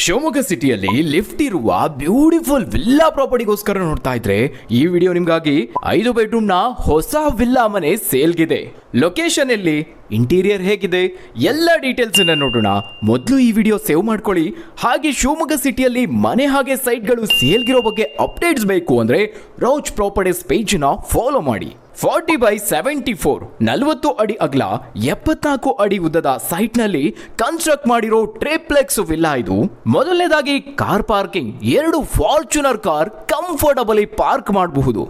ಶಿವಮೊಗ್ಗ ಸಿಟಿಯಲ್ಲಿ ಲಿಫ್ಟ್ ಇರುವ beautiful villa ಪ್ರಾಪರ್ಟಿಗೋಸ್ಕರ ನೋಡ್ತಾ ಇದ್ರೆ ಈ ವಿಡಿಯೋ ನಿಮ್ಗಾಗಿ 5 ಬೆಡ್ರೂಮ್ ನ ಹೊಸ ವಿಲ್ಲಾ ಮನೆ ಸೇಲ್ಗಿದೆ. ಲೊಕೇಶನ್ ಎಲ್ಲಿ, ಇಂಟೀರಿಯರ್ ಹೇಗಿದೆ, ಎಲ್ಲ ಡೀಟೇಲ್ಸ್ ಅನ್ನ ನೋಡೋಣ. ಮೊದಲು ಈ ವಿಡಿಯೋ ಸೇವ್ ಮಾಡ್ಕೊಳ್ಳಿ. ಹಾಗೆ ಶಿವಮೊಗ್ಗ ಸಿಟಿಯಲ್ಲಿ ಮನೆ ಹಾಗೆ ಸೈಟ್ಗಳು ಸೇಲ್ಗಿರೋ ಬಗ್ಗೆ ಅಪ್ಡೇಟ್ಸ್ ಬೇಕು ಅಂದ್ರೆ ರೌಚ್ ಪ್ರಾಪರ್ಟೀಸ್ ಪೇಜ್ ನ ಫಾಲೋ ಮಾಡಿ. 40/74 40 ಅಡಿ ಅಗಲ 74 ಅಡಿ ಉದ್ದದ ಸೈಟ್ ನಲ್ಲಿ ಕನ್ಸ್ಟ್ರಕ್ಟ್ ಮಾಡಿರೋ ಟ್ರಿಪ್ಲೆಕ್ಸ್ ವಿಲ್ಲಾ ಇದು. ಮೊದಲನೇದಾಗಿ car parking, 2 Fortuner car comfortably park ಮಾಡಬಹುದು.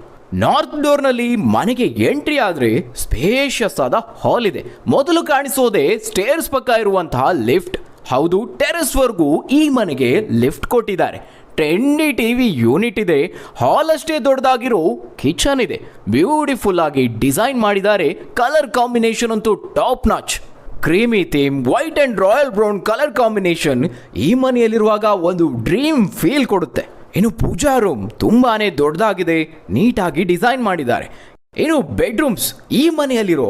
ನಾರ್ತ್ ಡೋರ್ ನಲ್ಲಿ ಮನೆಗೆ ಎಂಟ್ರಿ ಆದ್ರೆ ಸ್ಪೇಷಿಯಸ್ ಆದ ಹಾಲ್ ಇದೆ. ಮೊದಲು ಕಾಣಿಸೋದೆ ಸ್ಟೇರ್ಸ್ ಪಕ್ಕ ಇರುವಂತಹ ಲಿಫ್ಟ್. ಹೌದು, ಟೆರೆಸ್ ವರ್ಗೂ ಈ ಮನೆಗೆ ಲಿಫ್ಟ್ ಕೊಟ್ಟಿದ್ದಾರೆ. ಟ್ರೆಂಡಿ ಟಿವಿ ಯೂನಿಟ್ ಇದೆ. ಹಾಲ್ ಅಷ್ಟೇ ದೊಡ್ಡದಾಗಿರೋ ಕಿಚನ್ ಇದೆ. ಬ್ಯೂಟಿಫುಲ್ ಆಗಿ ಡಿಸೈನ್ ಮಾಡಿದ್ದಾರೆ. ಕಲರ್ ಕಾಂಬಿನೇಷನ್ ಅಂತೂ top notch. Creamy theme, white and royal brown colour combination ಈ ಮನೆಯಲ್ಲಿರುವಾಗ ಒಂದು ಡ್ರೀಮ್ ಫೀಲ್ ಕೊಡುತ್ತೆ. ಇನ್ನು ಪೂಜಾ ರೂಮ್ ತುಂಬಾನೇ ದೊಡ್ಡದಾಗಿದೆ, ನೀಟಾಗಿ ಡಿಸೈನ್ ಮಾಡಿದ್ದಾರೆ. ಇನ್ನು ಬೆಡ್ರೂಮ್ಸ್, ಈ ಮನೆಯಲ್ಲಿರೋ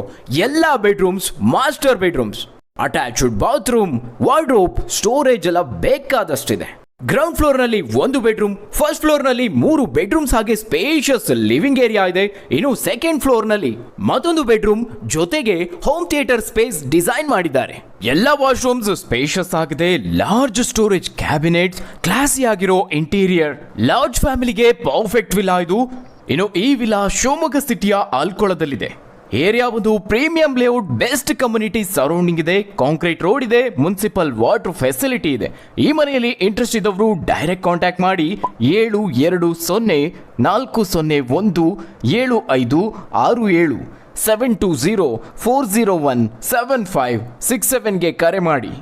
ಎಲ್ಲ bedrooms master bedrooms. Attached bathroom, wardrobe, storage ಎಲ್ಲ ಬೇಕಾದಷ್ಟಿದೆ. ಗ್ರೌಂಡ್ ಫ್ಲೋರ್ ನಲ್ಲಿ 1 ಬೆಡ್ರೂಮ್, ಫಸ್ಟ್ ಫ್ಲೋರ್ ನಲ್ಲಿ 3 ಬೆಡ್ರೂಮ್ಸ್ ಹಾಗೆ ಸ್ಪೇಷಿಯಸ್ ಲಿವಿಂಗ್ ಏರಿಯಾ ಇದೆ. ಇನ್ನು ಸೆಕೆಂಡ್ ಫ್ಲೋರ್ ನಲ್ಲಿ ಮತ್ತೊಂದು ಬೆಡ್ರೂಮ್ ಜೊತೆಗೆ ಹೋಮ್ ಥಿಯೇಟರ್ ಸ್ಪೇಸ್ ಡಿಸೈನ್ ಮಾಡಿದ್ದಾರೆ. ಎಲ್ಲ ವಾಶ್ರೂಮ್ಸ್ ಸ್ಪೇಷಿಯಸ್ ಆಗಿದೆ. ಲಾರ್ಜ್ ಸ್ಟೋರೇಜ್ ಕ್ಯಾಬಿನೆಟ್ಸ್, ಕ್ಲಾಸಿ ಆಗಿರೋ ಇಂಟೀರಿಯರ್. ಲಾರ್ಜ್ ಫ್ಯಾಮಿಲಿಗೆ ಪರ್ಫೆಕ್ಟ್ ವಿಲ್ಲಾ ಇದು. ಇನ್ನು ಈ ವಿಲ್ಲಾ ಶಿವಮೊಗ್ಗ ಸಿಟಿಯ ಆಲ್ಕೊಳದಲ್ಲಿದೆ. ಏರಿಯಾ ಒಂದು premium layout, best community surrounding ಇದೆ, ಕಾಂಕ್ರೀಟ್ ರೋಡ್ ಇದೆ, ಮುನ್ಸಿಪಲ್ ವಾಟರ್ ಫೆಸಿಲಿಟಿ ಇದೆ. ಈ ಮನೆಯಲ್ಲಿ ಇಂಟ್ರೆಸ್ಟ್ ಇದ್ದವರು ಡೈರೆಕ್ಟ್ ಕಾಂಟ್ಯಾಕ್ಟ್ ಮಾಡಿ 7204017567 720-401-7567 ಗೆ ಕರೆ ಮಾಡಿ.